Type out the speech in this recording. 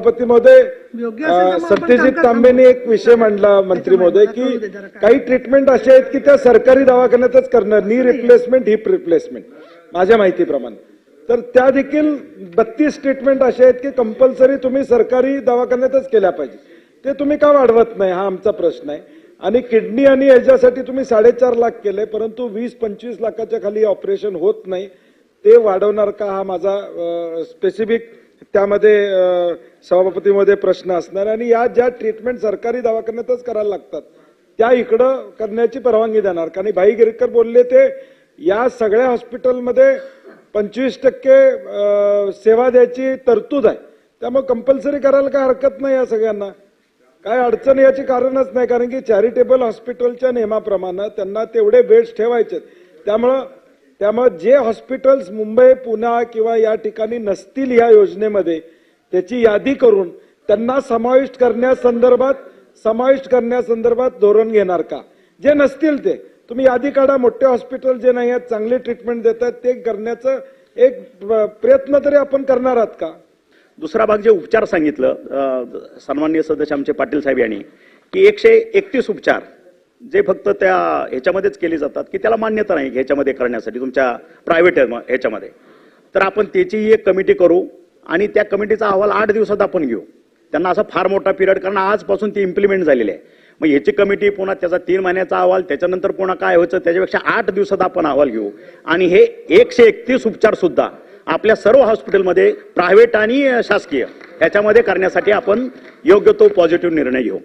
सभापती महोदय, सत्यजित तांबेंनी एक विषय मांडला मंत्री महोदय की काही ट्रीटमेंट असे आहेत की त्या सरकारी दवाखान्यातच करणार, नी रिप्लेसमेंट हिप रिप्लेसमेंट माझ्या माहितीप्रमाणे, तर त्या देखील 32 ट्रीटमेंट असे आहेत की कंपल्सरी तुम्ही सरकारी दवाखान्यातच केल्या पाहिजे. ते तुम्ही का वाढवत नाही हा आमचा प्रश्न आहे. आणि किडनी आणि याच्यासाठी तुम्ही 4.5 लाख केले, परंतु 20-25 लाखाच्या खाली ऑपरेशन होत नाही, ते वाढवणार का हा माझा स्पेसिफिक त्यामध्ये सभापतीमध्ये प्रश्न असणार. आणि या ज्या ट्रीटमेंट सरकारी दवाखान्यातच करायला लागतात त्या इकडं करण्याची परवानगी देणार का. आणि भाई गिरकर बोलले ते या सगळ्या हॉस्पिटलमध्ये 25% सेवा द्यायची तरतूद आहे, त्यामुळे कंपल्सरी करायला काय हरकत नाही. या सगळ्यांना काय अडचण याची कारणच नाही, कारण की चॅरिटेबल हॉस्पिटलच्या नियमाप्रमाणे त्यांना तेवढे बेड्स ठेवायचे. त्यामुळे जे हॉस्पिटल्स मुंबई, पुणे किंवा या ठिकाणी नसतील या योजनेमध्ये त्याची यादी करून त्यांना समाविष्ट करण्यासंदर्भात धोरण घेणार का. जे नसतील ते तुम्ही यादी काढा. मोठे हॉस्पिटल जे नाही आहेत, चांगले ट्रीटमेंट देतात, ते करण्याचं एक प्रयत्न तरी आपण करणार आहात का. दुसरा भाग जे उपचार सांगितलं सन्माननीय सदस्य आमचे पाटील साहेब यांनी की 131 उपचार जे फक्त त्या ह्याच्यामध्येच केले जातात की त्याला मान्यता नाही ह्याच्यामध्ये करण्यासाठी तुमच्या प्रायव्हेट ह्याच्यामध्ये, तर आपण त्याची एक कमिटी करू आणि त्या कमिटीचा अहवाल 8 दिवसात आपण घेऊ. त्यांना असा फार मोठा पिरियड, कारण आजपासून ती इम्प्लिमेंट झालेली आहे. मग ह्याची कमिटी पुन्हा त्याचा 3 महिन्याचा अहवाल, त्याच्यानंतर पुन्हा काय व्हायचं त्याच्यापेक्षा 8 दिवसात आपण अहवाल घेऊ. आणि हे 131 उपचार सुद्धा आपल्या सर्व हॉस्पिटलमध्ये प्रायव्हेट आणि शासकीय ह्याच्यामध्ये करण्यासाठी आपण योग्य तो पॉझिटिव्ह निर्णय घेऊ.